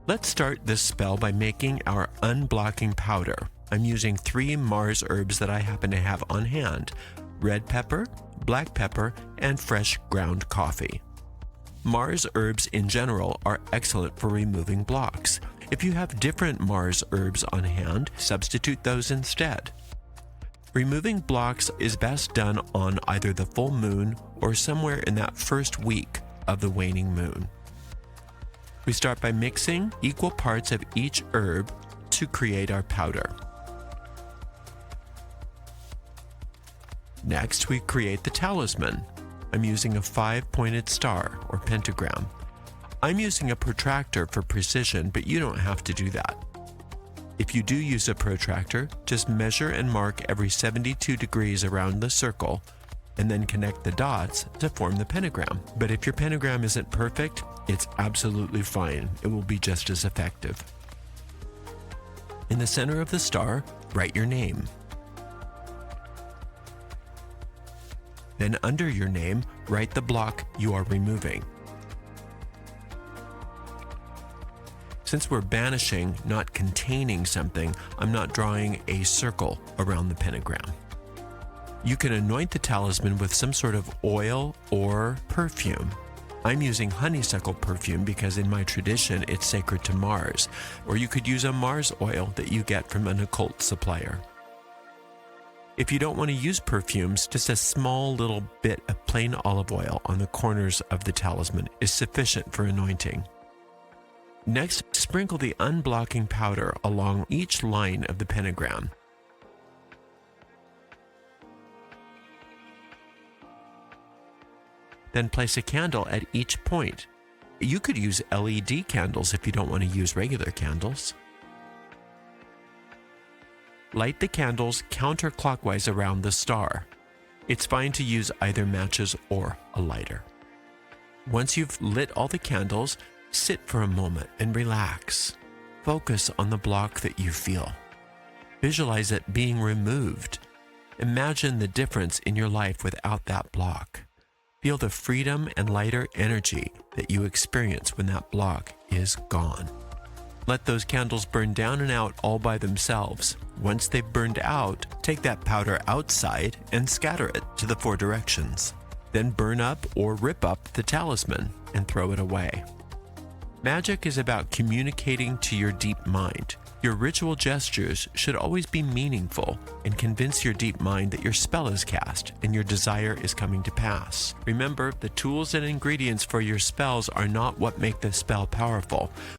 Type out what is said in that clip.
Let's start this spell by making our unblocking powder. I'm using 3 Mars herbs that I happen to have on hand: red pepper, black pepper, and fresh ground coffee. Mars herbs in general are excellent for removing blocks. If you have different Mars herbs on hand, substitute those instead. Removing blocks is best done on either the full moon or somewhere in that first week of the waning moon. We start by mixing equal parts of each herb to create our powder. Next, we create the talisman. I'm using a 5-pointed star or pentagram. I'm using a protractor for precision, but you don't have to do that. If you do use a protractor, just measure and mark every 72 degrees around the circle and then connect the dots to form the pentagram. But if your pentagram isn't perfect, it's absolutely fine. It will be just as effective. In the center of the star, write your name. Then under your name, write the block you are removing. Since we're banishing, not containing something, I'm not drawing a circle around the pentagram. You can anoint the talisman with some sort of oil or perfume. I'm using honeysuckle perfume because in my tradition it's sacred to Mars, or you could use a Mars oil that you get from an occult supplier. If you don't want to use perfumes, just a small little bit of plain olive oil on the corners of the talisman is sufficient for anointing. Next, sprinkle the unblocking powder along each line of the pentagram. Then place a candle at each point. You could use LED candles if you don't want to use regular candles. Light the candles counterclockwise around the star. It's fine to use either matches or a lighter. Once you've lit all the candles, sit for a moment and relax. Focus on the block that you feel. Visualize it being removed. Imagine the difference in your life without that block. Feel the freedom and lighter energy that you experience when that block is gone. Let those candles burn down and out all by themselves. Once they've burned out, take that powder outside and scatter it to the 4 directions. Then burn up or rip up the talisman and throw it away. Magic is about communicating to your deep mind. Your ritual gestures should always be meaningful and convince your deep mind that your spell is cast and your desire is coming to pass. Remember, the tools and ingredients for your spells are not what make the spell powerful.